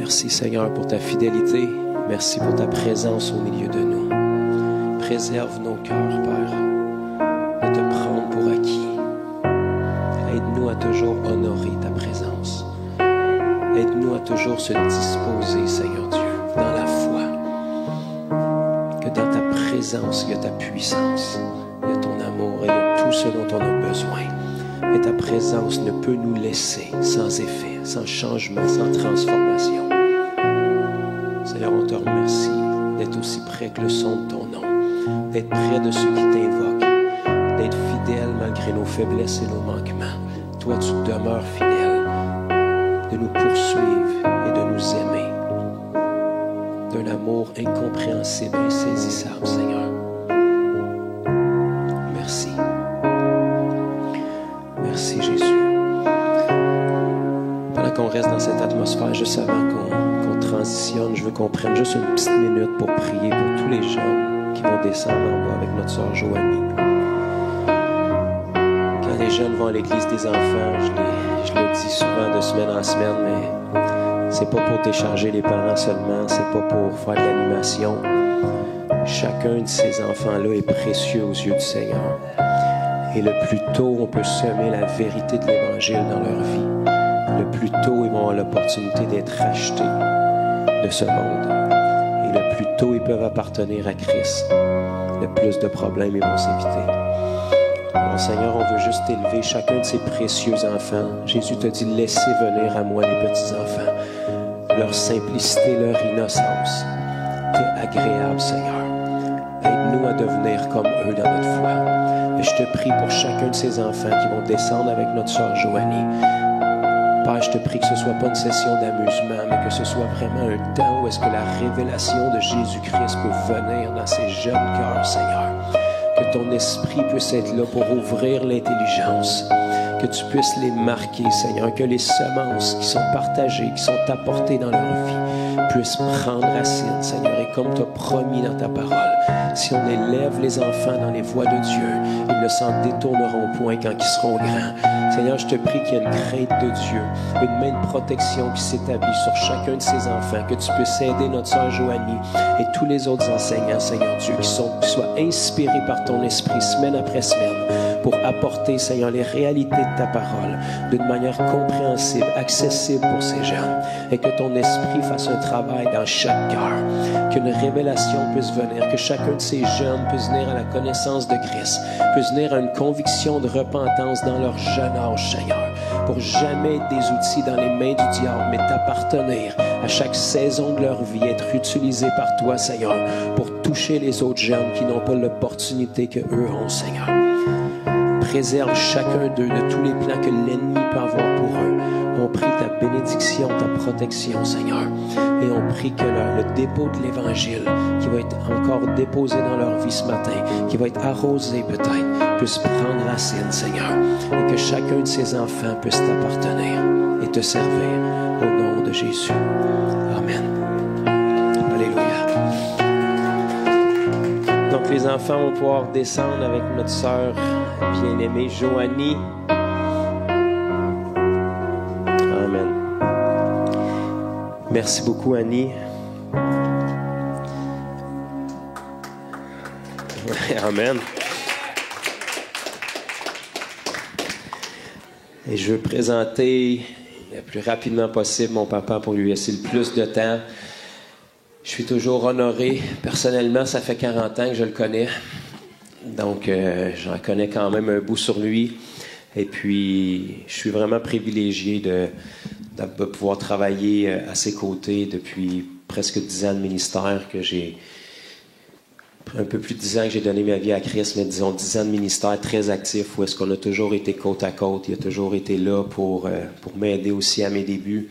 Merci Seigneur pour ta fidélité. Merci pour ta présence au milieu de nous. Préserve nos cœurs, Père, de te prendre pour acquis. Aide-nous à toujours honorer ta présence. Aide-nous à toujours se disposer, Seigneur Dieu, dans la foi. Que dans ta présence, il y a ta puissance, il y a ton amour et il y a tout ce dont on a besoin. Et ta présence ne peut nous laisser sans effet, sans changement, sans transformation. Seigneur, on te remercie d'être aussi près que le son de ton nom, d'être près de ceux qui t'invoquent, d'être fidèle malgré nos faiblesses et nos manquements. Toi, tu demeures fidèle, de nous poursuivre et de nous aimer, d'un amour incompréhensible, insaisissable, Seigneur. Merci. Merci, Jésus. Pendant qu'on reste dans cette atmosphère, juste avant qu'on transitionne, je veux qu'on prenne juste une petite minute pour prier pour tous les jeunes qui vont descendre en bas avec notre sœur Joanie. Quand les jeunes vont à l'église des enfants, je le dis souvent de semaine en semaine, mais c'est pas pour décharger les parents seulement, c'est pas pour faire de l'animation. Chacun de ces enfants-là est précieux aux yeux du Seigneur. Et le plus tôt on peut semer la vérité de l'Évangile dans leur vie, le plus tôt ils vont avoir l'opportunité d'être rachetés de ce monde. Et le plus tôt ils peuvent appartenir à Christ, le plus de problèmes ils vont s'éviter. Alors Seigneur, on veut juste élever chacun de ces précieux enfants. Jésus t'a dit, laissez venir à moi les petits enfants. Leur simplicité, leur innocence. T'es agréable, Seigneur. Aide-nous à devenir comme eux dans notre foi. Et je te prie pour chacun de ces enfants qui vont descendre avec notre sœur Joanie. Père, je te prie que ce ne soit pas une session d'amusement, mais que ce soit vraiment un temps où est-ce que la révélation de Jésus-Christ peut venir dans ces jeunes cœurs, Seigneur. Que ton esprit puisse être là pour ouvrir l'intelligence. Que tu puisses les marquer, Seigneur. Que les semences qui sont partagées, qui sont apportées dans leur vie, puissent prendre racine, Seigneur. Et comme tu as promis dans ta parole, si on élève les enfants dans les voies de Dieu, ils ne s'en détourneront point quand ils seront grands. Seigneur, je te prie qu'il y ait une crainte de Dieu, une main de protection qui s'établit sur chacun de ces enfants. Que tu puisses aider notre sœur Joanie et tous les autres enseignants, Seigneur Dieu, qui soient inspirés par ton esprit semaine après semaine pour apporter, Seigneur, les réalités de ta parole d'une manière compréhensible, accessible pour ces jeunes. Et que ton esprit fasse un travail dans chaque cœur. Qu'une révélation puisse venir, que chacun de ces jeunes puisse venir à la connaissance de Christ, puisse venir à une conviction de repentance dans leur jeune âge, Seigneur, pour jamais être des outils dans les mains du diable, mais t'appartenir à chaque saison de leur vie, être utilisés par toi, Seigneur, pour toucher les autres jeunes qui n'ont pas l'opportunité qu'eux ont, Seigneur. Préserve chacun d'eux de tous les plans que l'ennemi peut avoir pour eux. On prie ta bénédiction, ta protection, Seigneur. Et on prie que le dépôt de l'Évangile, qui va être encore déposé dans leur vie ce matin, qui va être arrosé peut-être, puisse prendre racine, Seigneur. Et que chacun de ces enfants puisse t'appartenir et te servir au nom de Jésus. Amen. Alléluia. Donc les enfants vont pouvoir descendre avec notre sœur bien-aimée Joanie. Amen. Merci beaucoup, Annie. Amen. Et je veux présenter le plus rapidement possible mon papa pour lui laisser le plus de temps. Je suis toujours honoré. Personnellement, ça fait 40 ans que je le connais. Donc, j'en connais quand même un bout sur lui. Et puis, je suis vraiment privilégié de pouvoir travailler à ses côtés depuis presque 10 ans de ministère, que j'ai un peu plus de 10 ans que j'ai donné ma vie à Christ, mais disons 10 ans de ministère très actif, où est-ce qu'on a toujours été côte à côte. Il a toujours été là pour m'aider aussi à mes débuts.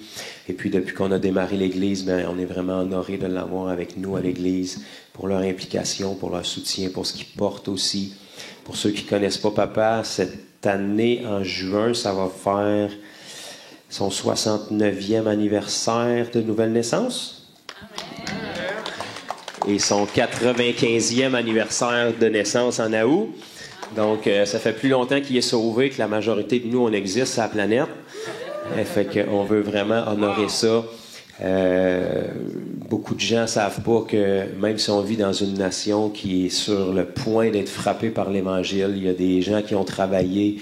Et puis, depuis qu'on a démarré l'Église, on est vraiment honoré de l'avoir avec nous à l'Église, pour leur implication, pour leur soutien, pour ce qu'ils portent aussi. Pour ceux qui ne connaissent pas papa, cette année, en juin, ça va faire son 69e anniversaire de nouvelle naissance. Et son 95e anniversaire de naissance en août. Donc, ça fait plus longtemps qu'il est sauvé que la majorité de nous, on existe sur la planète. Fait qu'on veut vraiment honorer ça Beaucoup de gens ne savent pas que même si on vit dans une nation qui est sur le point d'être frappée par l'Évangile, il y a des gens qui ont travaillé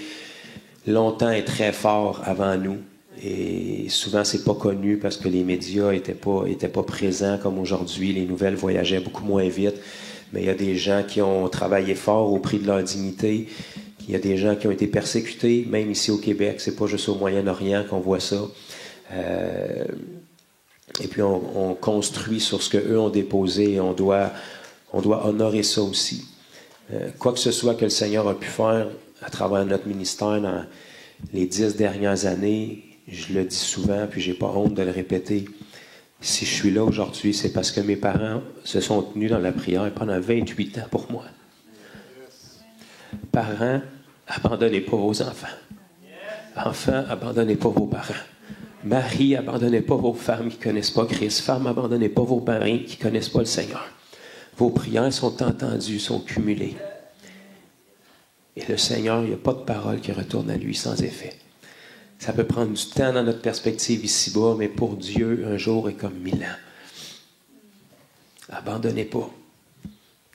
longtemps et très fort avant nous. Et souvent, c'est pas connu parce que les médias étaient pas présents comme aujourd'hui. Les nouvelles voyageaient beaucoup moins vite. Mais il y a des gens qui ont travaillé fort au prix de leur dignité. Il y a des gens qui ont été persécutés, même ici au Québec. C'est pas juste au Moyen-Orient qu'on voit ça. Et puis, on construit sur ce qu'eux ont déposé et on doit honorer ça aussi. Quoi que ce soit que le Seigneur a pu faire à travers notre ministère dans les 10 dernières années, je le dis souvent, puis j'ai pas honte de le répéter. Si je suis là aujourd'hui, c'est parce que mes parents se sont tenus dans la prière pendant 28 ans pour moi. Parents, abandonnez pas vos enfants. Enfants, abandonnez pas vos parents. Marie, abandonnez pas vos femmes qui connaissent pas Christ. Femmes, abandonnez pas vos maris qui connaissent pas le Seigneur. Vos prières sont entendues, sont cumulées. Et le Seigneur, il n'y a pas de parole qui retourne à lui sans effet. Ça peut prendre du temps dans notre perspective ici-bas, mais pour Dieu, un jour est comme 1000 ans. Abandonnez pas.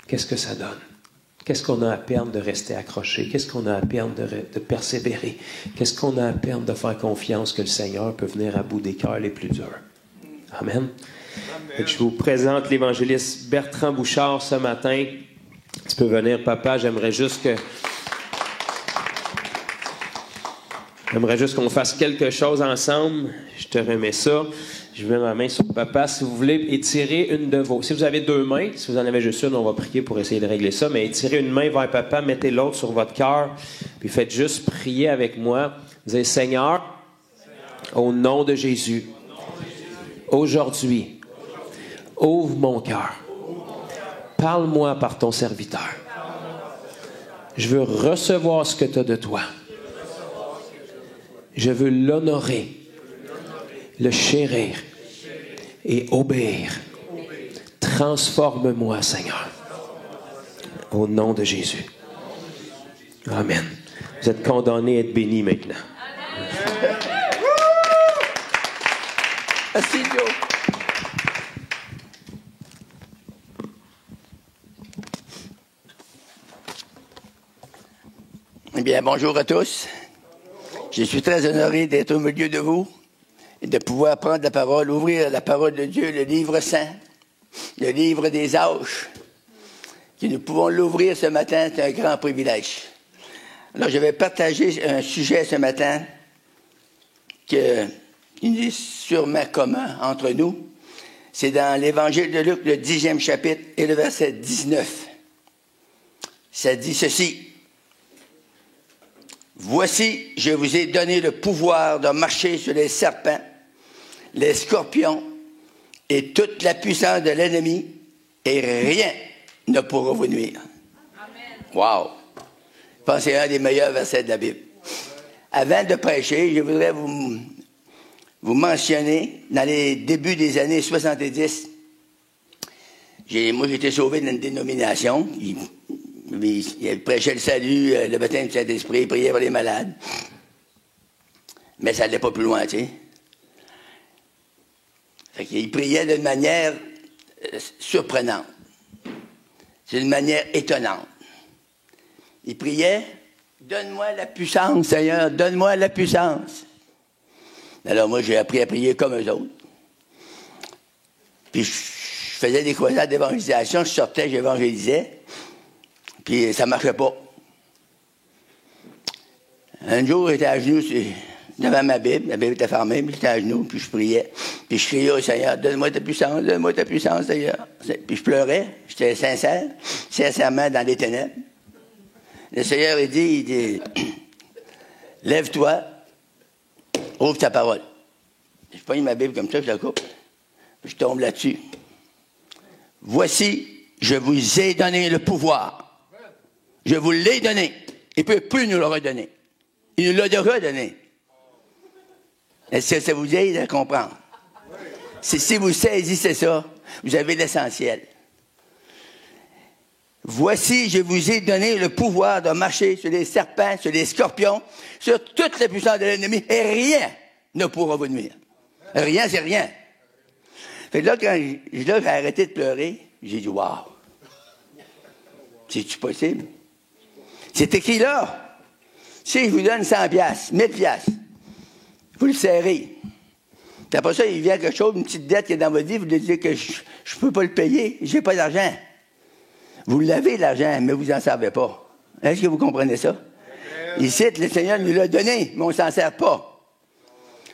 Qu'est-ce que ça donne? Qu'est-ce qu'on a à perdre de rester accroché? Qu'est-ce qu'on a à perdre de persévérer? Qu'est-ce qu'on a à perdre de faire confiance que le Seigneur peut venir à bout des cœurs les plus durs? Amen. Amen. Je vous présente l'évangéliste Bertrand Bouchard ce matin. Tu peux venir, papa. J'aimerais juste qu'on fasse quelque chose ensemble. Je te remets ça. Je mets ma main sur papa. Si vous voulez étirer une de vos... Si vous avez 2 mains, si vous en avez juste une, on va prier pour essayer de régler ça. Mais étirez une main vers papa, mettez l'autre sur votre cœur, puis faites juste prier avec moi. Vous dites, Seigneur, au nom de Jésus, aujourd'hui, ouvre mon cœur. Parle-moi par ton serviteur. Je veux recevoir ce que tu as de toi. Je veux l'honorer, le chérir et obéir. Transforme-moi, Seigneur. Au nom de Jésus. Amen. Vous êtes condamnés à être bénis maintenant. Merci, Joe. Eh bien, bonjour à tous. Je suis très honoré d'être au milieu de vous et de pouvoir prendre la parole, ouvrir la parole de Dieu, le livre saint, le livre des âges. Que nous pouvons l'ouvrir ce matin, c'est un grand privilège. Alors, je vais partager un sujet ce matin qui est sûrement commun entre nous. C'est dans l'Évangile de Luc, le 10e chapitre et le verset 19. Ça dit ceci. Voici, je vous ai donné le pouvoir de marcher sur les serpents, les scorpions et toute la puissance de l'ennemi, et rien ne pourra vous nuire. Amen. Wow! Je pense que c'est un des meilleurs versets de la Bible. Avant de prêcher, je voudrais vous mentionner, dans les débuts des années 70, moi j'étais sauvé dans une dénomination. Il prêchait le salut, le baptême du Saint-Esprit, il priait pour les malades. Mais ça n'allait pas plus loin, tu sais. Fait qu'il priait d'une manière surprenante. C'est une manière étonnante. Il priait, donne-moi la puissance, Seigneur, donne-moi la puissance. Alors moi, j'ai appris à prier comme eux autres. Puis je faisais des croisades d'évangélisation, je sortais, j'évangélisais. Puis ça ne marchait pas. Un jour, j'étais à genoux devant ma Bible. La Bible était fermée, puis j'étais à genoux, puis je priais. Puis je criais au Seigneur, donne-moi ta puissance, Seigneur. Puis je pleurais, j'étais sincèrement dans les ténèbres. Le Seigneur, il dit, lève-toi, ouvre ta parole. Je prends ma Bible comme ça, je la coupe, puis je tombe là-dessus. Voici, je vous ai donné le pouvoir. Je vous l'ai donné. Il ne peut plus nous le redonner. Il nous l'a déjà donné. Est-ce que ça vous aide à comprendre? Si vous saisissez ça, vous avez l'essentiel. Voici, je vous ai donné le pouvoir de marcher sur les serpents, sur les scorpions, sur toute la puissance de l'ennemi, et rien ne pourra vous nuire. Rien, c'est rien. Fait que là, quand j'ai arrêté de pleurer, j'ai dit, wow! C'est-tu possible? C'est écrit là. Si je vous donne 100 piastres, 1000 piastres, vous le serrez. Puis après ça, il vient quelque chose, une petite dette qui est dans votre vie, vous lui dites que je ne peux pas le payer, j'ai pas d'argent. Vous l'avez, l'argent, mais vous n'en savez pas. Est-ce que vous comprenez ça? Ici, le Seigneur nous l'a donné, mais on ne s'en sert pas.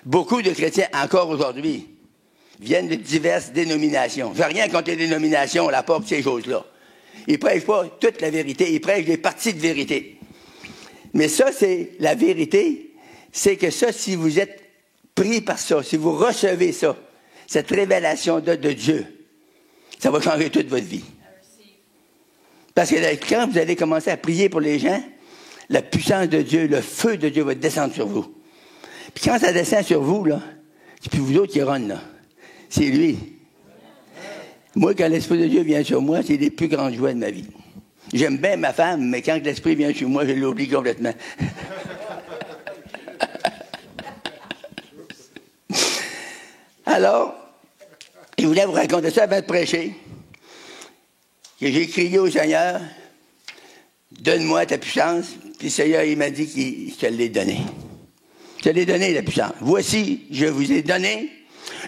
Beaucoup de chrétiens, encore aujourd'hui, viennent de diverses dénominations. Je n'ai rien contre les dénominations, la porte, ces choses-là. Ils ne prêchent pas toute la vérité, ils prêchent des parties de vérité. Mais ça, c'est la vérité, c'est que ça, si vous êtes pris par ça, si vous recevez ça, cette révélation de Dieu, ça va changer toute votre vie. Parce que quand vous allez commencer à prier pour les gens, la puissance de Dieu, le feu de Dieu va descendre sur vous. Puis quand ça descend sur vous, là, c'est plus vous autres qui run, là. C'est lui. Moi, quand l'Esprit de Dieu vient sur moi, c'est les plus grandes joies de ma vie. J'aime bien ma femme, mais quand l'Esprit vient sur moi, je l'oublie complètement. Alors, je voulais vous raconter ça avant de prêcher. Que j'ai crié au Seigneur, donne-moi ta puissance. Puis le Seigneur, il m'a dit qu'il te l'ait donné. Je te l'ai donné, la puissance. Voici, je vous ai donné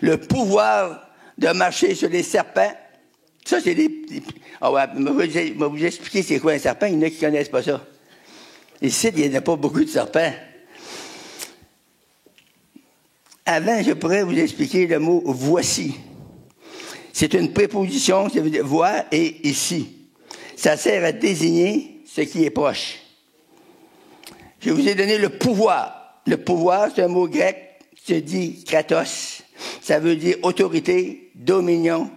le pouvoir de marcher sur les serpents. Ça, c'est des... Ah ouais, je vais vous expliquer c'est quoi un serpent. Il y en a qui ne connaissent pas ça. Ici, il n'y en a pas beaucoup de serpents. Avant, je pourrais vous expliquer le mot « voici ». C'est une préposition, ça veut dire « voir » et « ici ». Ça sert à désigner ce qui est proche. Je vous ai donné le pouvoir. Le pouvoir, c'est un mot grec qui se dit « kratos ». Ça veut dire autorité, dominion.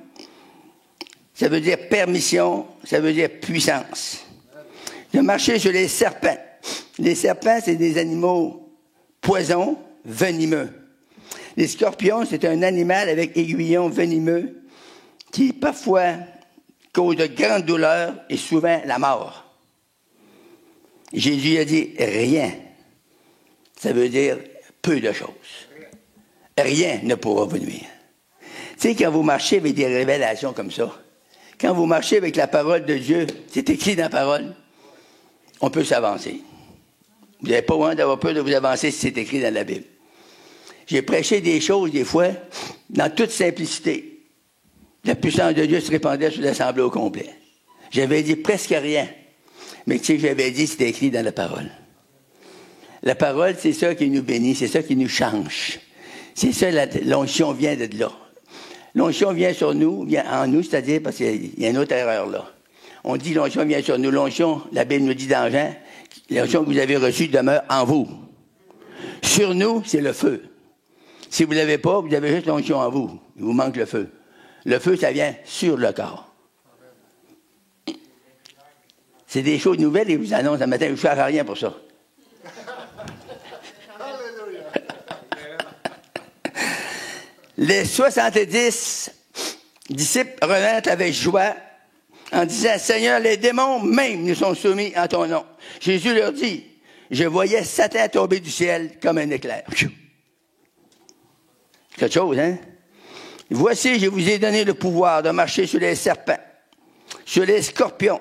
Ça veut dire permission. Ça veut dire puissance. De marcher sur les serpents. Les serpents, c'est des animaux poisons, venimeux. Les scorpions, c'est un animal avec aiguillon venimeux qui, parfois, cause de grandes douleurs et souvent la mort. Jésus a dit « rien ». Ça veut dire peu de choses. Rien ne pourra vous nuire. Tu sais, quand vous marchez avec des révélations comme ça, quand vous marchez avec la parole de Dieu, c'est écrit dans la parole, on peut s'avancer. Vous n'avez pas besoin d'avoir peur de vous avancer si c'est écrit dans la Bible. J'ai prêché des choses, des fois, dans toute simplicité. La puissance de Dieu se répandait sur l'assemblée au complet. J'avais dit presque rien. Mais tu sais, j'avais dit, c'était écrit dans la parole. La parole, c'est ça qui nous bénit, c'est ça qui nous change. C'est ça, l'onction vient de là. L'onction vient sur nous, vient en nous, c'est-à-dire, parce qu'il y a une autre erreur là. On dit l'onction vient sur nous. L'onction, la Bible nous dit dans Jean, l'onction que vous avez reçue demeure en vous. Sur nous, c'est le feu. Si vous ne l'avez pas, vous avez juste l'onction en vous. Il vous manque le feu. Le feu, ça vient sur le corps. C'est des choses nouvelles et je vous annonce un matin, je ne ferai rien pour ça. Les 70 disciples revinrent avec joie en disant, Seigneur, les démons même nous sont soumis en ton nom. Jésus leur dit, je voyais Satan tomber du ciel comme un éclair. Quelque chose, hein? Voici, je vous ai donné le pouvoir de marcher sur les serpents, sur les scorpions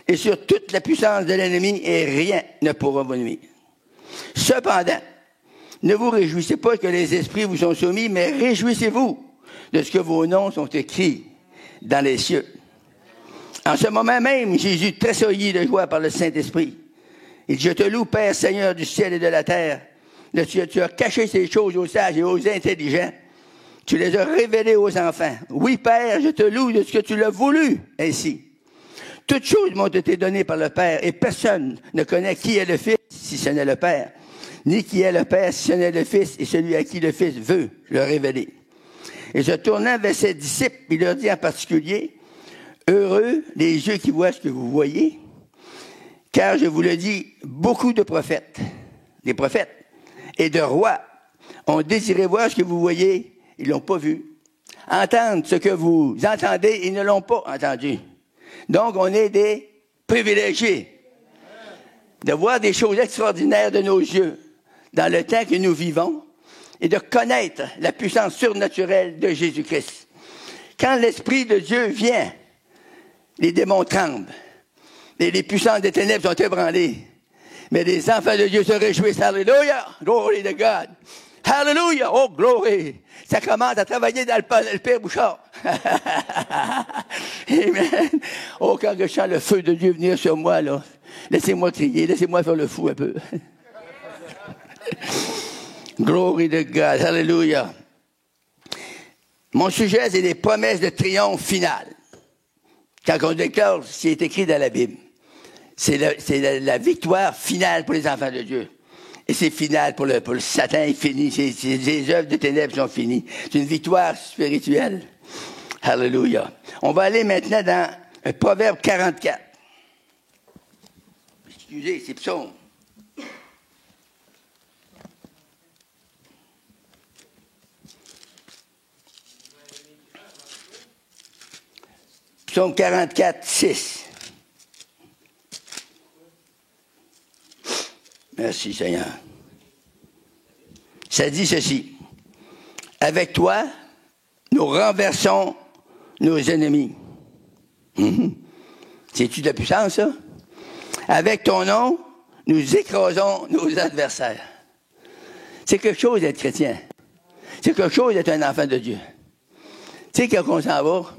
et sur toute la puissance de l'ennemi et rien ne pourra vous nuire. Cependant, ne vous réjouissez pas que les esprits vous sont soumis, mais réjouissez-vous de ce que vos noms sont écrits dans les cieux. En ce moment même, Jésus tressaillit de joie par le Saint-Esprit. Il dit, je te loue, Père, Seigneur du ciel et de la terre. Tu as caché ces choses aux sages et aux intelligents. Tu les as révélées aux enfants. Oui, Père, je te loue de ce que tu l'as voulu ainsi. Toutes choses m'ont été données par le Père, et personne ne connaît qui est le Fils, si ce n'est le Père, ni qui est le Père, si ce n'est le Fils, et celui à qui le Fils veut le révéler. Et se tournant vers ses disciples, il leur dit en particulier, heureux les yeux qui voient ce que vous voyez, car je vous le dis, beaucoup de prophètes, des prophètes, et de rois ont désiré voir ce que vous voyez, ils ne l'ont pas vu. Entendre ce que vous entendez, ils ne l'ont pas entendu. Donc, on est des privilégiés de voir des choses extraordinaires de nos yeux dans le temps que nous vivons et de connaître la puissance surnaturelle de Jésus-Christ. Quand l'Esprit de Dieu vient, les démons tremblent. Et les puissances des ténèbres sont ébranlées. Mais les enfants de Dieu se réjouissent. Alléluia! Glory to God! Hallelujah! Oh, glory! Ça commence à travailler dans le Père Bouchard. Amen! Oh, quand je sens le feu de Dieu venir sur moi, là, laissez-moi crier, laissez-moi faire le fou un peu. Glory to God! Hallelujah! Mon sujet, c'est les promesses de triomphe final. Quand on déclare ce qui est écrit dans la Bible, c'est la victoire finale pour les enfants de Dieu. Et c'est final pour le Satan, est fini. Les œuvres de ténèbres sont finies. C'est une victoire spirituelle. Hallelujah. On va aller maintenant dans Proverbe 44. Excusez, c'est Psaume. Psaume 44, 6. Merci Seigneur. Ça dit ceci. Avec toi, nous renversons nos ennemis. C'est-tu de la puissance, ça? Avec ton nom, nous écrasons nos adversaires. C'est quelque chose d'être chrétien. C'est quelque chose d'être un enfant de Dieu. Tu sais, quand on s'en va,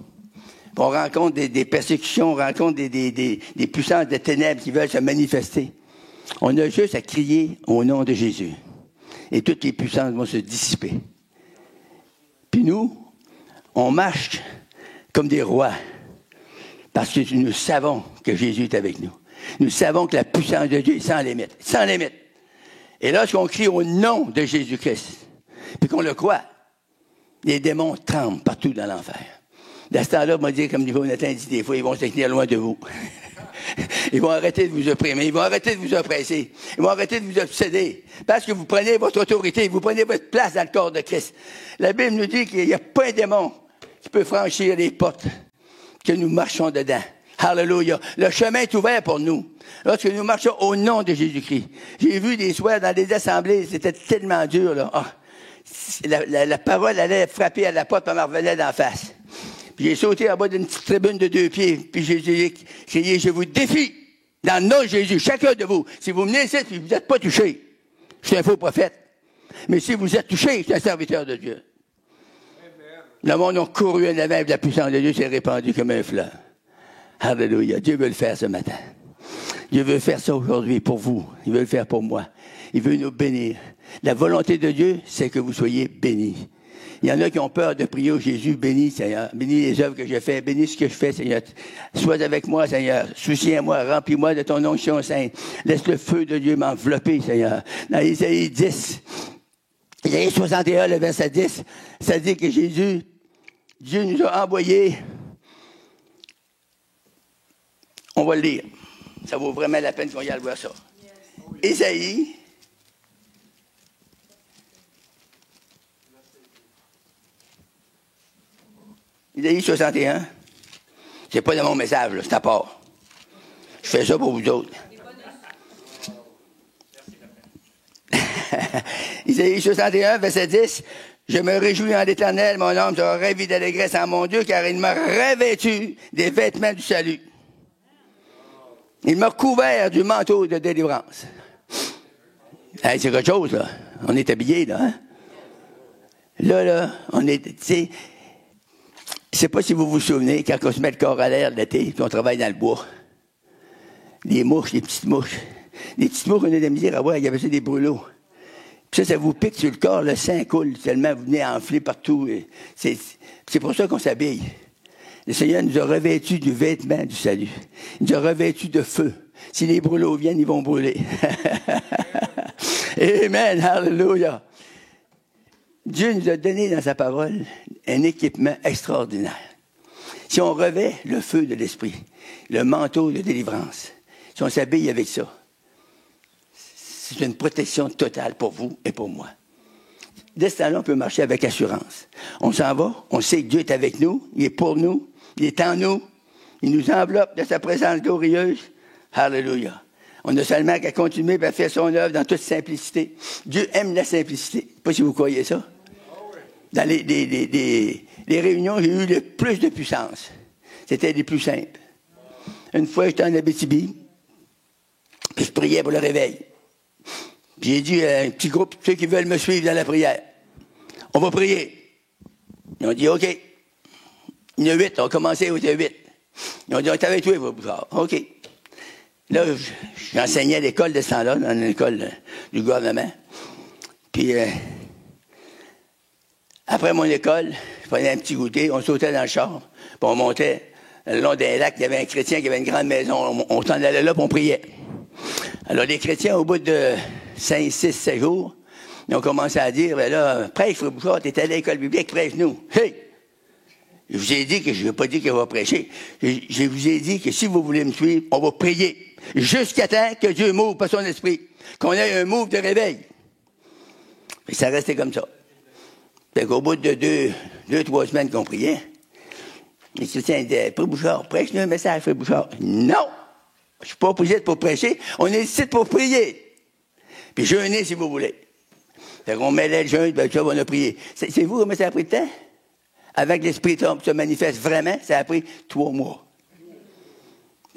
on rencontre des persécutions, on rencontre des puissances de ténèbres qui veulent se manifester. On a juste à crier au nom de Jésus. Et toutes les puissances vont se dissiper. Puis nous, on marche comme des rois. Parce que nous savons que Jésus est avec nous. Nous savons que la puissance de Dieu est sans limite. Sans limite. Et lorsqu'on crie au nom de Jésus-Christ, puis qu'on le croit, les démons tremblent partout dans l'enfer. Dans ce temps-là, on va dire, comme Jonathan dit des fois, ils vont se tenir loin de vous. Ils vont arrêter de vous opprimer, ils vont arrêter de vous oppresser, ils vont arrêter de vous obséder, parce que vous prenez votre autorité, vous prenez votre place dans le corps de Christ. La Bible nous dit qu'il n'y a pas un démon qui peut franchir les portes que nous marchons dedans. Hallelujah. Le chemin est ouvert pour nous. Lorsque nous marchons au nom de Jésus-Christ. J'ai vu des soirs dans des assemblées, c'était tellement dur, là. Ah, la parole allait frapper à la porte, puis elle me revenait d'en face. Puis j'ai sauté en bas d'une petite tribune de 2 pieds, puis j'ai crié, je vous défie, dans le nom de Jésus, chacun de vous. Si vous venez ici, puis vous n'êtes pas touché, je suis un faux prophète. Mais si vous êtes touché, je suis un serviteur de Dieu. Amen. Le monde a couru en avant, la puissance de Dieu s'est répandue comme un fleuve. Alléluia. Dieu veut le faire ce matin. Dieu veut faire ça aujourd'hui pour vous. Il veut le faire pour moi. Il veut nous bénir. La volonté de Dieu, c'est que vous soyez bénis. Il y en a qui ont peur de prier au Jésus, bénis, Seigneur. Bénis les œuvres que je fais. Bénis ce que je fais, Seigneur. Sois avec moi, Seigneur. Soutiens-moi. Remplis-moi de ton onction sainte. Laisse le feu de Dieu m'envelopper, Seigneur. Dans Isaïe 10, Isaïe 61, le verset 10, ça dit que Jésus, Dieu nous a envoyés. On va le lire. Ça vaut vraiment la peine qu'on y aille voir ça. Isaïe. Isaïe 61. C'est pas de mon message, là, c'est à part. Je fais ça pour vous autres. Isaïe 61, verset 10. Je me réjouis en l'Éternel, mon âme sera ravie d'allégresse en mon Dieu, car il m'a revêtu des vêtements du salut. Il m'a couvert du manteau de délivrance. Hey, c'est quelque chose, là. On est habillés, là. Hein? Là, on est, tu sais, je ne sais pas si vous vous souvenez, quand on se met le corps à l'air l'été, puis on travaille dans le bois. Les mouches, les petites mouches. Les petites mouches, on a de la misère à voir, il y avait ça des brûlots. Puis ça vous pique sur le corps, le sang coule tellement, vous venez enfler partout. C'est pour ça qu'on s'habille. Le Seigneur nous a revêtus du vêtement du salut. Il nous a revêtus de feu. Si les brûlots viennent, ils vont brûler. Amen, hallelujah. Dieu nous a donné dans sa parole un équipement extraordinaire. Si on revêt le feu de l'esprit, le manteau de délivrance, si on s'habille avec ça, c'est une protection totale pour vous et pour moi. Dès ce temps-là, on peut marcher avec assurance. On s'en va, on sait que Dieu est avec nous, il est pour nous, il est en nous, il nous enveloppe de sa présence glorieuse. Alléluia. On a seulement qu'à continuer à faire son œuvre dans toute simplicité. Dieu aime la simplicité. Je ne sais pas si vous croyez ça. dans les réunions, j'ai eu le plus de puissance. C'était les plus simples. Une fois, j'étais en Abitibi, puis je priais pour le réveil. Puis j'ai dit à un petit groupe, ceux qui veulent me suivre dans la prière, on va prier. Ils ont dit, OK. Il y en a 8, on a commencé, il y a 8. Ils ont dit, on est avec toi, Bouchard. OK. Là, j'enseignais à l'école de ce temps-là, dans l'école du gouvernement. Puis, après mon école, je prenais un petit goûter, on sautait dans le char, puis on montait le long d'un lac. Il y avait un chrétien qui avait une grande maison. On s'en allait là, puis on priait. Alors, les chrétiens, au bout de 5, 6, 7 jours, ils ont commencé à dire, ben là, prêche, Frère Bouchard, t'es allé à l'école biblique, prêche-nous. Hey! Je vous ai dit que je ne vais pas dire qu'il va prêcher. Je vous ai dit que si vous voulez me suivre, on va prier. Jusqu'à temps que Dieu m'ouvre par son esprit. Qu'on ait un move de réveil. Et ça restait comme ça. Fait qu'au bout de 2-3 semaines qu'on priait, les chrétiens disaient, Frère Bouchard, prêche-nous un message, Frère Bouchard. Non! Je ne suis pas obligé pour prêcher. On est ici pour prier. Puis jeûner si vous voulez. Fait qu'on mêlait le jeûne, ben ça, on a prié. C'est vous comment ça a pris de temps? Avec l'Esprit se manifeste vraiment, ça a pris 3 mois.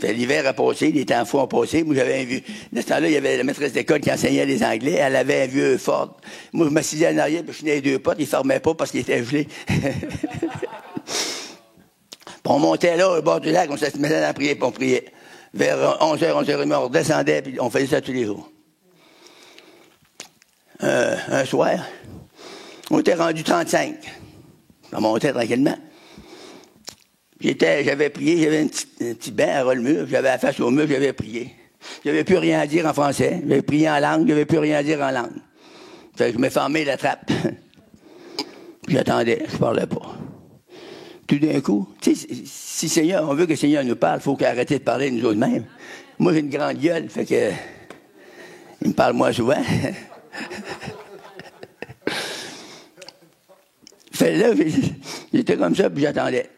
L'hiver a passé, les temps fous ont passé. Moi, j'avais vu. De ce temps-là, il y avait la maîtresse d'école qui enseignait les Anglais. Elle avait un vieux Ford. Moi, je m'assisais en arrière, puis je tenais les 2 potes. Ils ne fermaient pas parce qu'ils étaient gelés. On montait là, au bord du lac, on se mettait à prier, puis on priait. Vers 11h, 11h30, on redescendait, puis on faisait ça tous les jours. Un soir, on était rendu 35. On montait tranquillement. J'avais prié, j'avais un petit banc à ras le mur, j'avais la face au mur, j'avais prié. J'avais plus rien à dire en français, j'avais prié en langue, j'avais plus rien à dire en langue. Fait que je me fermais la trappe. J'attendais, je parlais pas. Tout d'un coup, tu sais, si Seigneur, on veut que le Seigneur nous parle, il faut qu'il arrête de parler nous autres mêmes. Moi, j'ai une grande gueule, fait que il me parle moins souvent. Fait là, j'étais comme ça, puis j'attendais.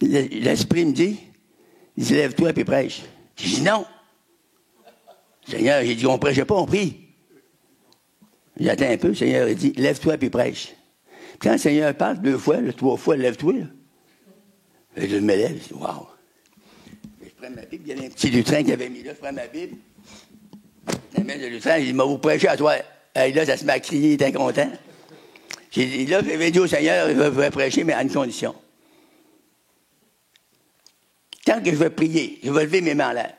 L'Esprit me dit, il dit, lève-toi puis prêche. J'ai dit non. Seigneur, j'ai dit, on prêchait pas, on prie. J'attends un peu, le Seigneur a dit, lève-toi puis prêche. Puis quand le Seigneur parle 2 fois, 3 fois, lève-toi. Et je me lève, je dis, wow. Je prends ma Bible, il y avait un petit lutrin qui avait mis là, je prends ma Bible. Je mets le lutrin, il dit, vous prêchez à toi. Et là, ça se met à crier, il était content. J'ai dit, là, j'avais dit au Seigneur, il va prêcher, mais à une condition. Tant que je vais prier, je vais lever mes mains en l'air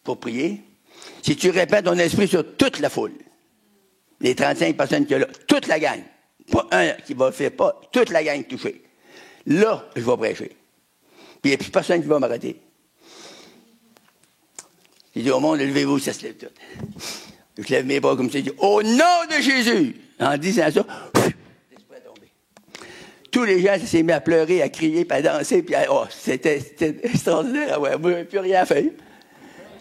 pour prier. Si tu répètes ton esprit sur toute la foule, les 35 personnes qu'il y a là, toute la gang, pas un qui va faire pas, toute la gang touchée. Là, je vais prêcher. Puis il n'y a plus personne qui va m'arrêter. J'ai dit au monde, levez-vous, ça se lève tout. Je lève mes bras comme ça, je dis, au nom de Jésus! En disant ça, l'esprit est tombé. Tous les gens s'est mis à pleurer, à crier, puis à danser, puis c'était extraordinaire. Ouais, moi, je n'avais plus rien à faire.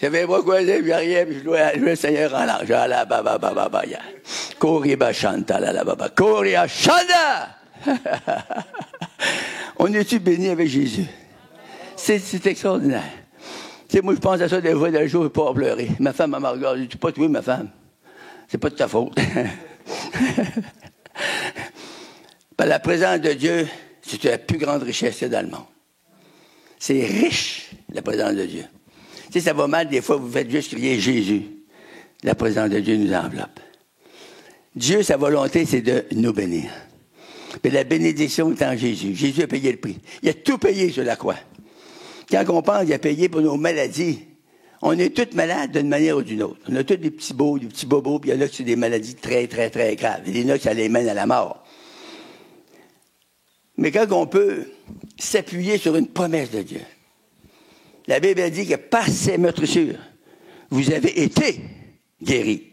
J'avais les bras croisés, puis rien, puis je louais le Seigneur en langue. Koriba Shanta, la baba. Koria Shanda! On est-tu béni avec Jésus? C'est extraordinaire. Tu sais, moi, je pense à ça des fois dans le jour, je ne vais pas pleurer. Ma femme m'a regardé, je dis pas toi, ma femme. C'est pas de ta faute. Par la présence de Dieu, c'est la plus grande richesse dans le monde. C'est riche, la présence de Dieu. Tu sais, ça va mal, des fois, vous faites juste crier Jésus. La présence de Dieu nous enveloppe. Dieu, sa volonté, c'est de nous bénir. Puis la bénédiction est en Jésus. Jésus a payé le prix. Il a tout payé sur la croix. Quand on pense qu'il a payé pour nos maladies, on est tous malades d'une manière ou d'une autre. On a tous des petits bobos, puis il y en a qui sont des maladies très, très, très graves. Il y en a qui ça les mène à la mort. Mais quand on peut s'appuyer sur une promesse de Dieu, la Bible a dit que par ces meurtrissures, vous avez été guéris.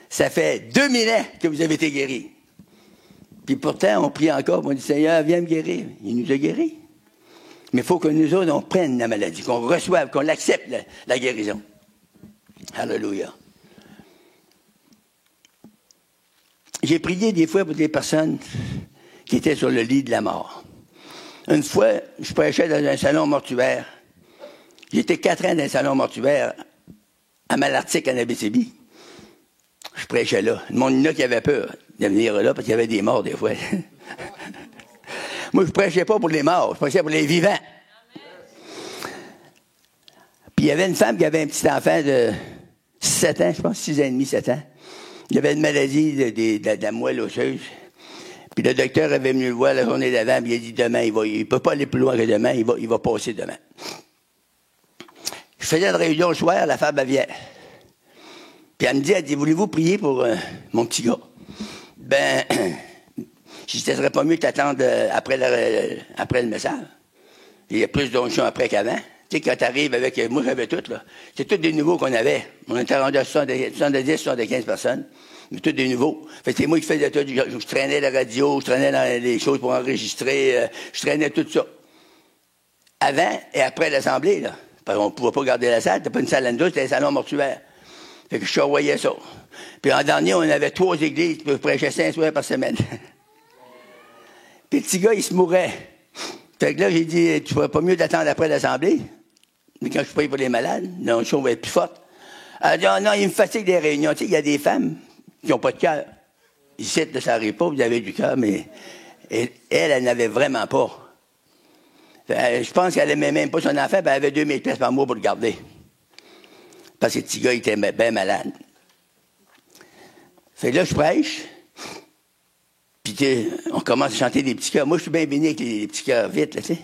Ça fait 2000 ans que vous avez été guéris. Puis pourtant, on prie encore, on dit, Seigneur, viens me guérir. Il nous a guéris. Mais il faut que nous autres, on prenne la maladie, qu'on reçoive, qu'on l'accepte, la guérison. Alléluia. J'ai prié des fois pour des personnes qui étaient sur le lit de la mort. Une fois, je prêchais dans un salon mortuaire. J'étais 4 ans dans un salon mortuaire à Malartic, en Abitibi. Je prêchais là. Le monde là qui avait peur. de venir là parce qu'il y avait des morts des fois. Moi, je prêchais pas pour les morts, je prêchais pour les vivants. Puis il y avait une femme qui avait un petit enfant de 7 ans, je pense, 6 ans et demi, 7 ans. Il avait une maladie de la moelle osseuse. Puis le docteur avait venu le voir la journée d'avant, puis il a dit demain, il ne peut pas aller plus loin que demain, il va passer demain. Je faisais une réunion le soir, la femme vient. Puis elle me dit, voulez-vous prier pour mon petit gars? Ben, je dis, ce serait pas mieux que t'attendre après le message. Il y a plus d'onction après qu'avant. Tu sais, quand t'arrives avec, moi j'avais tout, là. C'est tous des nouveaux qu'on avait. On était rendu à 70-75 personnes. Mais tous des nouveaux. Fait que c'est moi qui faisais tout. Je traînais la radio, je traînais dans les choses pour enregistrer, je traînais tout ça. Avant et après l'assemblée, là. Parce qu'on ne pouvait pas garder la salle, c'était pas une salle en deux, c'était un salon mortuaire. Fait que je surveillais ça. Puis en dernier, on avait 3 églises qui prêchaient 5 soirs par semaine. Puis le petit gars, il se mourait. Fait que là, j'ai dit, tu ferais pas mieux d'attendre après l'assemblée? Mais quand je prie pour les malades, l'onction va être plus forte. Elle a dit, oh non, il me fatigue des réunions. Tu sais, il y a des femmes qui n'ont pas de cœur. Ici, ça n'arrive pas, vous avez du cœur, mais elle n'avait vraiment pas. Je pense qu'elle n'aimait même pas son enfant, puis elle avait 2000 pièces par mois pour le garder. Parce que le petit gars, il était bien malade. Fait que là, je prêche. Puis on commence à chanter des petits chœurs. Moi, je suis bien béni avec les petits chœurs vite, là, tu sais.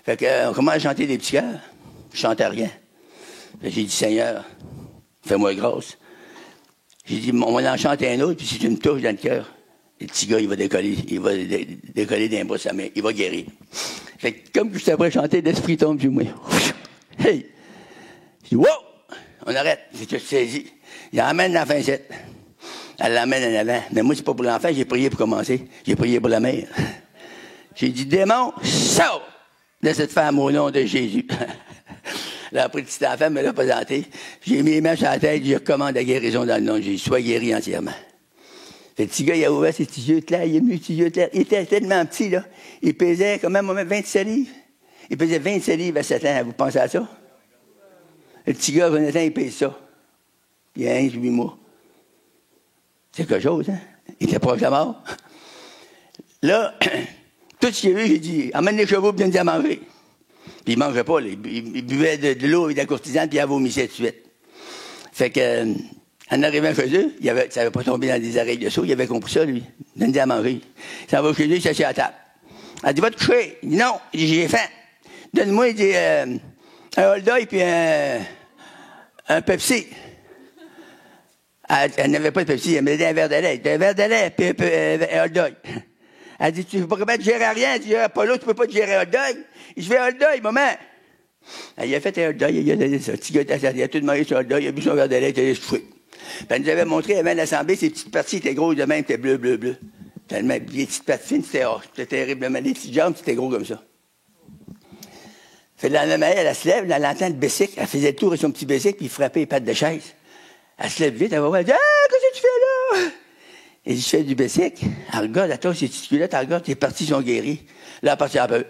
Fait qu'on commence à chanter des petits chœurs. Je chantais rien. Fait que j'ai dit, Seigneur, fais-moi grâce. J'ai dit, on va en chanter un autre, puis si tu me touches dans le cœur, le petit gars, il va décoller d'un bout de sa main. Il va guérir. Fait que comme je suis après chanter, l'esprit tombe du moi. Hey! Je dis, wow! On arrête. C'est tout saisi. Il l'emmène l'enfant ici. Elle l'emmène en avant. Mais moi, c'est pas pour l'enfant, j'ai prié pour commencer. J'ai prié pour la mère. J'ai dit, démon, sors de cette femme au nom de Jésus. Là, après, le petit enfant me l'a présenté. J'ai mis les mains sur la tête, je recommande la guérison dans le nom de Jésus. Sois guéri entièrement. Le petit gars, il a ouvert ses petits yeux clairs, il a mis ses petits yeux clairs. Il était tellement petit, là. Il pesait quand même 27 livres. Il pesait 27 livres à 7 ans. Vous pensez à ça? Le petit gars, Jonathan, il pèse ça. Il a 8 mois. C'est quelque chose, hein? Il était proche de la mort. Là, tout ce qu'il y a eu, j'ai dit, emmène les chevaux, puis donne-les à manger. Puis il ne mangeait pas, là. Il buvait de l'eau et de la courtisane, puis il vomissait tout de suite. Fait que, en arrivant chez eux, ça n'avait pas tombé dans des oreilles de saut, il avait compris ça, lui. Donne-les à manger. Il s'en va chez eux, il s'assied à la table. Elle dit, va te coucher. Il dit, non, j'ai faim. Donne-moi, il dit, un Old Boy puis un Pepsi. Elle n'avait pas de Pepsi, elle me donnait un verre de lait. Un verre de lait, puis un hot dog. Elle dit, tu ne peux pas capable de gérer rien. Elle dit, Paulo, tu ne peux pas te gérer un hot dog. Je fais un hot dog, maman. Il a fait un hot dog, il a donné ça. Le petit gars, il a tout demandé sur un hot dog, il a bu son verre de lait, il a soufflé. Puis elle nous avait montré, avant l'assemblée, ces petites parties étaient grosses de même, étaient bleu. Tellement, les petites pattes fines, c'était terriblement. Les petites jambes, c'était gros comme ça. Fait que la lendemain, elle se lève, elle entend le bicycle, elle faisait le tour avec son petit bicycle, puis il frappait les pattes de chaise. Elle se lève vite, elle va voir, elle dit, ah, qu'est-ce que tu fais là? Et je fais du bicycle. Elle regarde, attends, ces petites culottes, elle regarde, tes parties sont guéries. Là, elle partit un peu.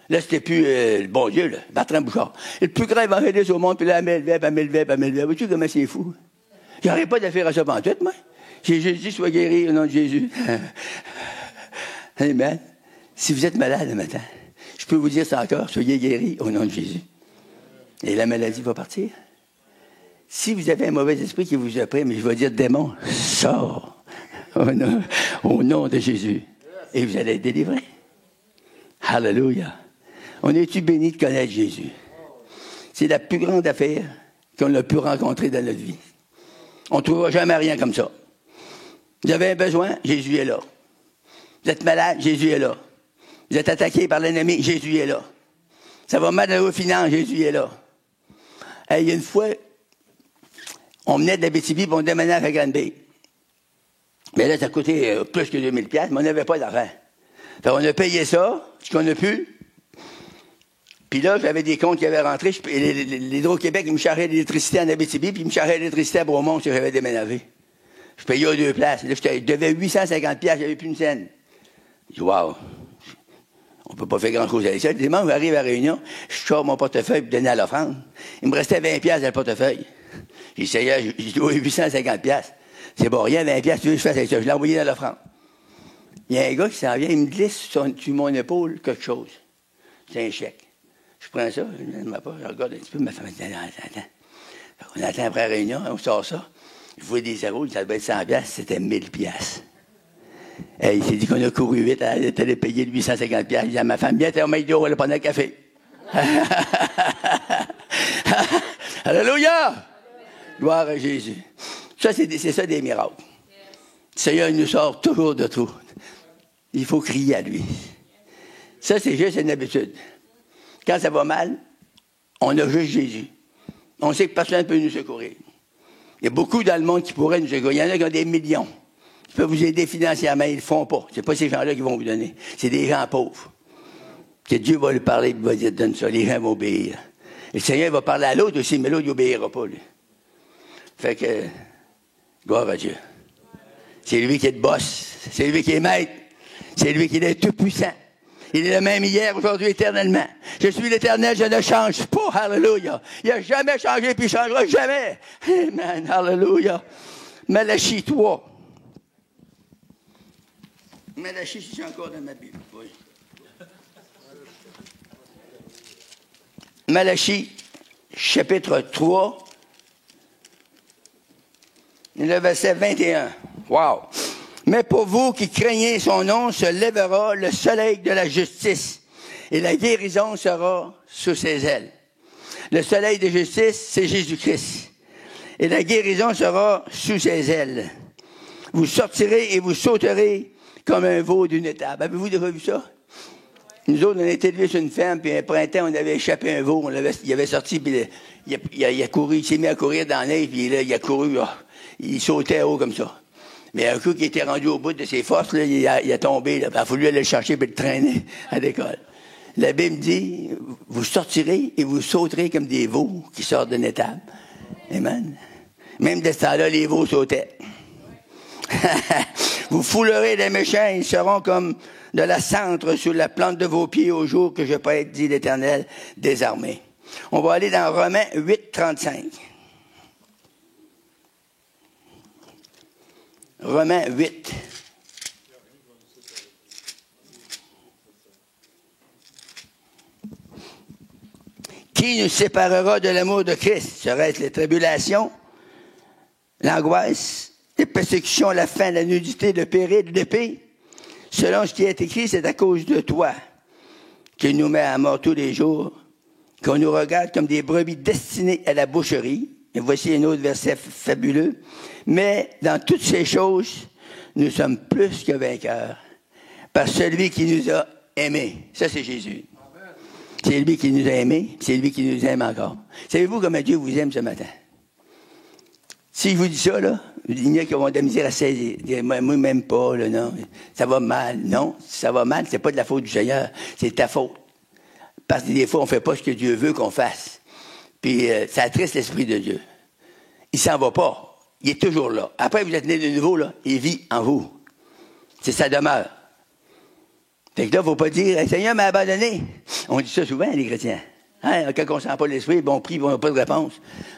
Là, c'était plus le bon Dieu, là, Bertrand Bouchard. Et le plus grand évangéliste au monde, puis là, elle m'élevait. Vois-tu comment c'est fou? J'arrive pas de faire ça pantoute, moi. J'ai Jésus soit guéri au nom de Jésus. Amen. Si vous êtes malade le matin, je peux vous dire ça encore, soyez guéris au nom de Jésus. Et la maladie va partir. Si vous avez un mauvais esprit qui vous a pris, mais je vais dire, démon, sors au nom de Jésus. Et vous allez être délivrés. Alléluia. On est-tu béni de connaître Jésus? C'est la plus grande affaire qu'on a pu rencontrer dans notre vie. On ne trouvera jamais rien comme ça. Vous avez un besoin, Jésus est là. Vous êtes malade, Jésus est là. Vous êtes attaqué par l'ennemi, Jésus est là. Ça va mal dans vos finances, Jésus est là. Il y a une fois, on venait de la BTB et on déménageait à Granby. Mais là, ça coûtait plus que 2000 $, mais on n'avait pas d'argent. On a payé ça, ce qu'on a pu. Puis là, j'avais des comptes qui avaient rentré. L'Hydro-Québec, ils me chargeaient l'électricité en Abitibi, puis ils me chargeaient l'électricité à Bromont si j'avais déménagé. Je payais aux 2 places. Là, je devais 850 $, j'avais plus une scène. Je dis, wow, on peut pas faire grand-chose avec ça. Le dimanche, j'arrive à Réunion, je sors mon portefeuille pour donner à l'offrande. Il me restait 20 $ dans le portefeuille. J'ai dit, Seigneur, j'ai dois 850 $. C'est bon, rien, 20 piastres, tu veux que je fasse avec ça? Je l'ai envoyé dans l'offrande. Il y a un gars qui s'en vient, il me glisse sur mon épaule quelque chose. C'est un chèque. Je prends ça, je regarde un petit peu, ma femme dit, attends. On attend après la réunion, on sort ça. Je vois des zéros, ça devait être 100 piastres, c'était 1000 piastres. Et il s'est dit qu'on a couru vite, elle allait payer 850 piastres. Il dit à ma femme, viens, t'es au McDo, elle va prendre un café. Alléluia! Gloire à Jésus. Ça, c'est ça des miracles. Le Seigneur nous sort toujours de tout. Il faut crier à lui. Ça, c'est juste une habitude. Quand ça va mal, on a juste Jésus. On sait que personne ne peut nous secourir. Il y a beaucoup dans le monde qui pourraient nous secourir. Il y en a qui ont des millions. Ils peuvent vous aider financièrement, ils ne le font pas. Ce n'est pas ces gens-là qui vont vous donner. C'est des gens pauvres. Que Dieu va lui parler, il va dire, donne ça. Les gens vont obéir. Et le Seigneur va parler à l'autre aussi, mais l'autre, il n'obéira pas, lui. Fait que, gloire à Dieu. C'est lui qui est le boss. C'est lui qui est maître. C'est lui qui est tout-puissant. Il est le même hier, aujourd'hui, éternellement. Je suis l'Éternel, je ne change pas. Alléluia. Il n'a jamais changé, puis il ne changera jamais. Amen. Alléluia. Malachie 3. Malachie, c'est encore dans ma Bible. Oui. Malachie, chapitre 3, le verset 21. Wow! Mais pour vous qui craignez son nom, se lèvera le soleil de la justice, et la guérison sera sous ses ailes. Le soleil de justice, c'est Jésus-Christ, et la guérison sera sous ses ailes. Vous sortirez et vous sauterez comme un veau d'une étable. Avez-vous déjà vu ça? Nous autres, on était élevés sur une ferme, puis un printemps, on avait échappé un veau, il avait sorti, puis il a couru, il s'est mis à courir dans la neige, puis là, il a couru, il sautait haut comme ça. Mais un coup qui était rendu au bout de ses forces, là, il a tombé, là, il a fallu aller le chercher et le traîner à l'école. La Bible dit, vous sortirez et vous sauterez comme des veaux qui sortent d'une étable. Amen. Même de ce temps-là, les veaux sautaient. Vous foulerez les méchants, ils seront comme de la cendre sur la plante de vos pieds au jour que je prête, dit l'Éternel des armées. On va aller dans Romains 8, 35. Romains 8. Qui nous séparera de l'amour de Christ? Serait-ce les tribulations, l'angoisse, les persécutions, la faim, la nudité, le péril, l'épée? Selon ce qui est écrit, c'est à cause de toi qu'il nous met à mort tous les jours, qu'on nous regarde comme des brebis destinées à la boucherie. Et voici un autre verset fabuleux. Mais dans toutes ces choses, nous sommes plus que vainqueurs par celui qui nous a aimés. Ça, c'est Jésus. Amen. C'est lui qui nous a aimés, c'est lui qui nous aime encore. Savez-vous comment Dieu vous aime ce matin? Si je vous dis ça, là, il y en a qui vont de la misère à saisir. Moi, même pas, là, non. Ça va mal. Non, si ça va mal, c'est pas de la faute du Seigneur, c'est ta faute. Parce que des fois, on fait pas ce que Dieu veut qu'on fasse. Puis, ça attriste l'Esprit de Dieu. Il s'en va pas. Il est toujours là. Après, vous êtes né de nouveau, là. Il vit en vous. C'est sa demeure. Fait que là, il ne faut pas dire, hey, Seigneur m'a abandonné. On dit ça souvent, les chrétiens. Hein? Quand on ne sent pas l'Esprit, bon, on prie, on n'a pas de réponse.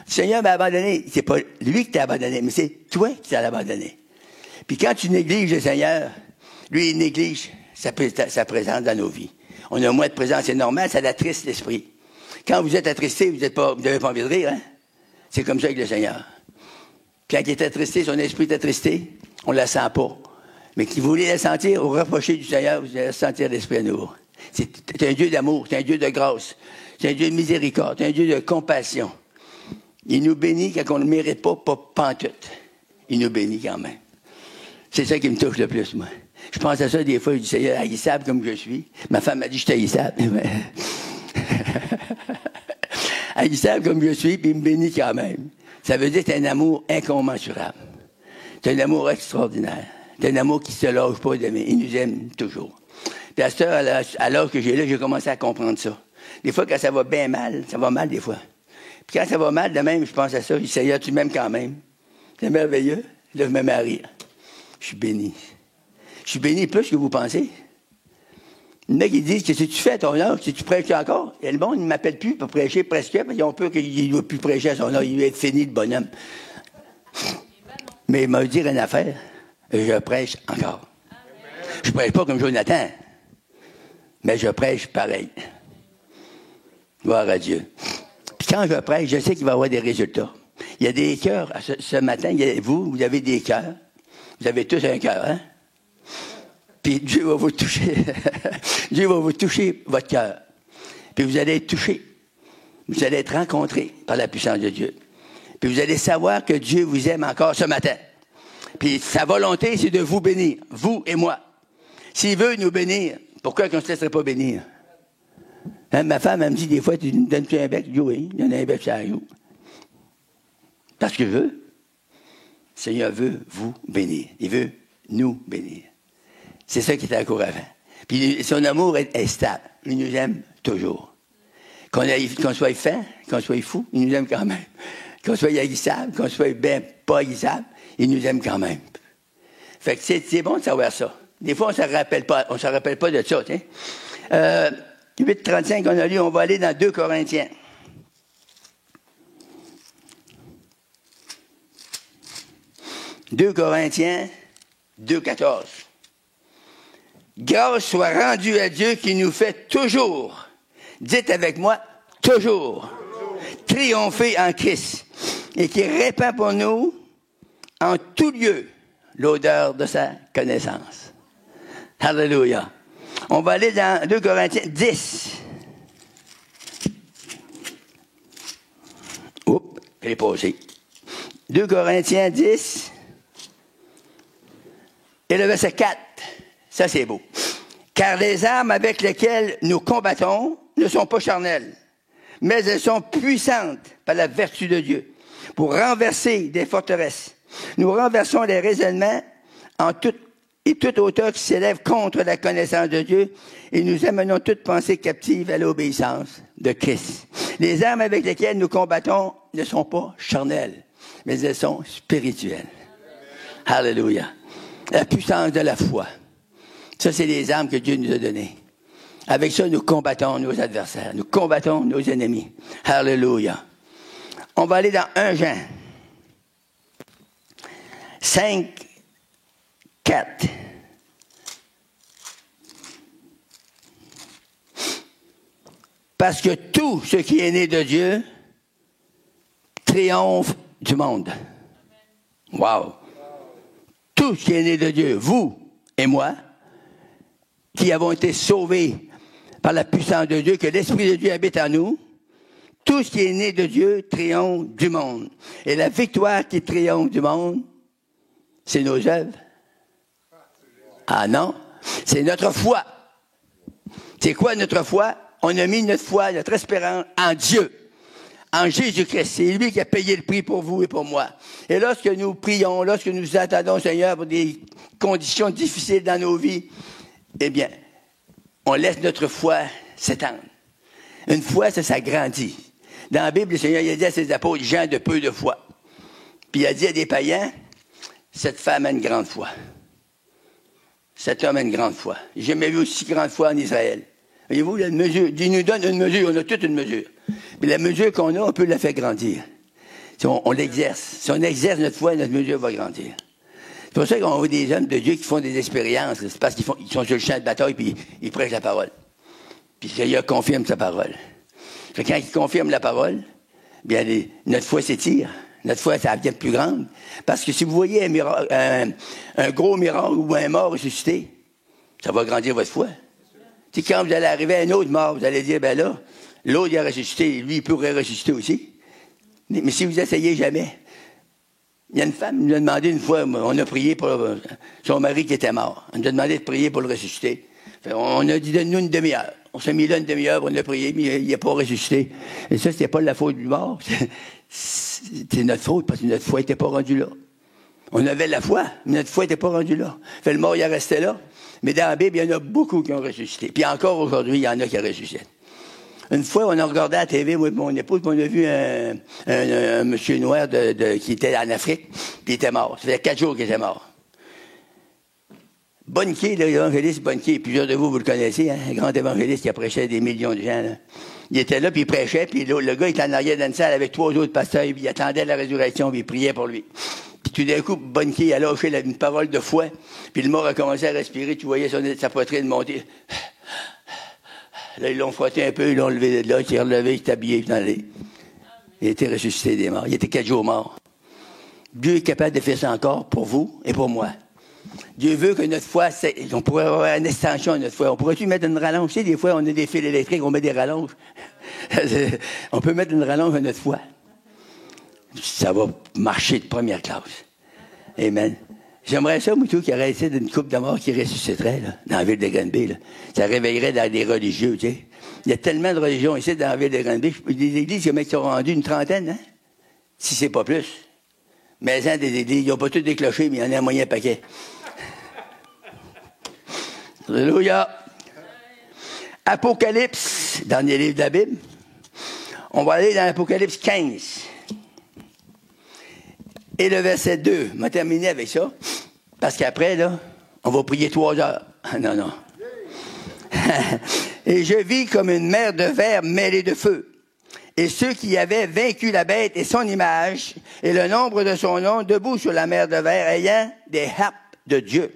Seigneur m'a abandonné. C'est pas lui qui t'a abandonné, mais c'est toi qui t'as abandonné. Puis quand tu négliges le Seigneur, lui, il néglige sa présence dans nos vies. On a moins de présence, c'est normal, ça attriste l'Esprit. Quand vous êtes attristé, vous n'avez pas envie de rire, hein? C'est comme ça avec le Seigneur. Quand il est attristé, son esprit est attristé, on ne la sent pas. Mais qui voulait la sentir, au rapprocher du Seigneur, vous allez sentir l'Esprit à nouveau. C'est un Dieu d'amour, c'est un Dieu de grâce, c'est un Dieu de miséricorde, c'est un Dieu de compassion. Il nous bénit quand on ne le mérite pas pantoute. Il nous bénit quand même. C'est ça qui me touche le plus, moi. Je pense à ça des fois, je dis, Seigneur, haïssable comme je suis. Ma femme m'a dit, je suis haïssable. Haïssable comme je suis, puis il me bénit quand même. Ça veut dire que c'est un amour incommensurable. C'est un amour extraordinaire. C'est un amour qui ne se lâche pas d'aimer. Il nous aime toujours. Puis à cette heure, à l'âge que j'ai là, j'ai commencé à comprendre ça. Des fois, quand ça va bien mal, ça va mal des fois. Puis quand ça va mal, de même, je pense à ça. Je dis, Seigneur, tu m'aimes quand même. C'est merveilleux. Là, je me mets à rire. Je suis béni. Je suis béni plus que vous pensez. Il y en a qui disent, qu'est-ce que tu fais à ton âge? Si tu prêches encore? Et le monde ne m'appelle plus pour prêcher presque, parce qu'ils ont peur qu'il ne doit plus prêcher à son âge. Il va être fini, le bonhomme. Mais il m'a dit une affaire, je prêche encore. Je prêche pas comme Jonathan, mais je prêche pareil. Gloire à Dieu. Puis quand je prêche, je sais qu'il va y avoir des résultats. Il y a des cœurs. Ce matin, vous avez des cœurs. Vous avez tous un cœur, hein? Puis Dieu va vous toucher. Dieu va vous toucher votre cœur. Puis vous allez être touchés. Vous allez être rencontrés par la puissance de Dieu. Puis vous allez savoir que Dieu vous aime encore ce matin. Puis sa volonté, c'est de vous bénir, vous et moi. S'il veut nous bénir, pourquoi qu'on ne se laisserait pas bénir? Hein, ma femme, elle me dit des fois, tu me donnes-tu un bec? Je dis oui, il y en a un bec sur la joue. Parce que je veux. Le Seigneur veut vous bénir. Il veut nous bénir. C'est ça qui est encourageant. Puis son amour est stable. Il nous aime toujours. Qu'on soit fin, qu'on soit fou, il nous aime quand même. Qu'on soit haïssable, qu'on soit bien pas haïssable, il nous aime quand même. Fait que c'est bon de savoir ça. Des fois, on ne se rappelle pas de ça. 8:35 qu'on a lu, on va aller dans 2 Corinthiens. « 2 Corinthiens 2:14. Grâce soit rendue à Dieu qui nous fait toujours, dites avec moi, toujours, triompher en Christ et qui répand pour nous en tout lieu l'odeur de sa connaissance. » Alléluia. On va aller dans 2 Corinthiens 10. Oups, je l'ai passé. 2 Corinthiens 10. Et le verset 4, ça c'est beau. Car les armes avec lesquelles nous combattons ne sont pas charnelles, mais elles sont puissantes par la vertu de Dieu pour renverser des forteresses. Nous renversons les raisonnements en toute hauteur qui s'élève contre la connaissance de Dieu et nous amenons toute pensée captive à l'obéissance de Christ. Les armes avec lesquelles nous combattons ne sont pas charnelles, mais elles sont spirituelles. Alléluia. La puissance de la foi. Ça, c'est les armes que Dieu nous a données. Avec ça, nous combattons nos adversaires. Nous combattons nos ennemis. Alléluia. On va aller dans 1 Jean 5, 4. Parce que tout ce qui est né de Dieu triomphe du monde. Wow! Tout ce qui est né de Dieu, vous et moi, qui avons été sauvés par la puissance de Dieu, que l'Esprit de Dieu habite en nous, tout ce qui est né de Dieu triomphe du monde. Et la victoire qui triomphe du monde, c'est nos œuvres. Ah non, c'est notre foi. C'est quoi notre foi? On a mis notre foi, notre espérance en Dieu, en Jésus-Christ. C'est lui qui a payé le prix pour vous et pour moi. Et lorsque nous prions, lorsque nous attendons, Seigneur, pour des conditions difficiles dans nos vies, eh bien, on laisse notre foi s'étendre. Une foi, ça s'agrandit. Dans la Bible, le Seigneur il a dit à ses apôtres, gens de peu de foi. Puis il a dit à des païens, cette femme a une grande foi. Cet homme a une grande foi. J'ai jamais vu aussi grande foi en Israël. Voyez-vous, la mesure, Dieu nous donne une mesure, on a toute une mesure. Mais la mesure qu'on a, on peut la faire grandir. Si on l'exerce. Si on exerce notre foi, notre mesure va grandir. C'est pour ça qu'on voit des hommes de Dieu qui font des expériences. C'est parce qu'ils sont sur le champ de bataille puis ils prêchent la parole. Puis le Seigneur confirme sa parole. Fait que quand il confirme la parole, bien notre foi s'étire. Notre foi, ça devient plus grande. Parce que si vous voyez un gros miracle ou un mort ressuscité, ça va grandir votre foi. Tu sais, quand vous allez arriver à un autre mort, vous allez dire, ben là, l'autre, il a ressuscité, lui, il pourrait ressusciter aussi. Mais si vous essayez jamais, il y a une femme qui nous a demandé une fois, on a prié pour son mari qui était mort. On nous a demandé de prier pour le ressusciter. On a dit, donne-nous une demi-heure. On s'est mis là une demi-heure, on a prié, mais il n'a pas ressuscité. Et ça, c'était pas la faute du mort. C'est notre faute, parce que notre foi n'était pas rendue là. On avait la foi, mais notre foi n'était pas rendue là. Fait le mort, il est resté là. Mais dans la Bible, il y en a beaucoup qui ont ressuscité. Puis encore aujourd'hui, il y en a qui ressuscitent. Une fois, on a regardé à la TV, moi et mon épouse, puis on a vu un monsieur noir qui était en Afrique, puis il était mort. Ça fait 4 jours qu'il était mort. Bonnke, l'évangéliste Bonnke, plusieurs de vous le connaissez, hein, un grand évangéliste qui a prêché à des millions de gens. Là. Il était là, puis il prêchait, puis le gars était en arrière d'une salle avec 3 autres pasteurs, puis il attendait la résurrection, puis il priait pour lui. Puis tout d'un coup, Bonnke a lâché une parole de foi. Puis le mort a commencé à respirer. Tu voyais sa poitrine monter. Là, ils l'ont frotté un peu, ils l'ont levé de là. Il s'est relevé, il s'est habillé. Il était ressuscité des morts. Il était 4 jours mort. Dieu est capable de faire ça encore pour vous et pour moi. Dieu veut que notre foi, on pourrait avoir une extension à notre foi. On pourrait-tu mettre une rallonge? Tu sais, des fois, on a des fils électriques, on met des rallonges. On peut mettre une rallonge à notre foi. Ça va marcher de première classe. Amen. J'aimerais ça, Moutou, qu'il y aurait ici d'une coupe de mort qui ressusciterait, là, dans la ville de Granby, là. Ça réveillerait dans des religieux, tu sais. Il y a tellement de religions ici dans la ville de Granby. Des églises, il y en a qui sont rendues une trentaine, hein? Si c'est pas plus. Mais hein, des églises, ils n'ont pas tous des clochers, mais il y en a un moyen paquet. Alléluia. Apocalypse, dernier livre de la Bible. On va aller dans l'Apocalypse 15. Et le verset 2. On va terminer avec ça. Parce qu'après, là, on va prier 3 heures. Non, non. Et je vis comme une mer de verre mêlée de feu. Et ceux qui avaient vaincu la bête et son image, et le nombre de son nom, debout sur la mer de verre, ayant des harpes de Dieu.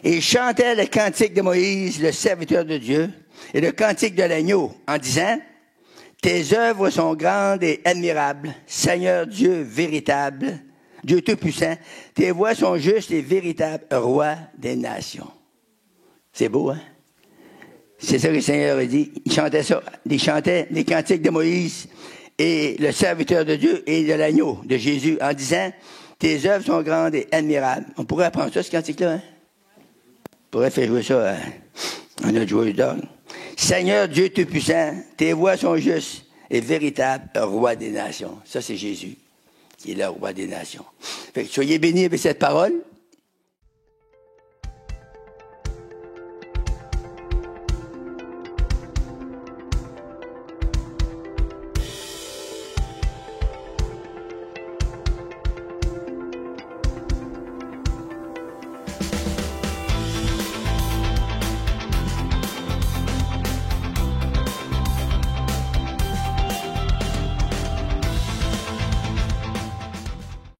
Et ils chantaient le cantique de Moïse, le serviteur de Dieu, et le cantique de l'agneau, en disant, « Tes œuvres sont grandes et admirables, Seigneur Dieu véritable, Dieu tout-puissant. Tes voies sont justes et véritables, Roi des nations. » C'est beau, hein? C'est ça que le Seigneur a dit. Il chantait ça. Il chantait les cantiques de Moïse et le serviteur de Dieu et de l'agneau de Jésus en disant, « Tes œuvres sont grandes et admirables. » On pourrait apprendre ça, ce cantique-là, hein? On pourrait faire jouer ça à notre joueur d'orgue. « Seigneur Dieu Tout-Puissant, tes voies sont justes et véritables, Roi des nations. » Ça, c'est Jésus qui est le Roi des nations. Fait que soyez bénis avec cette parole.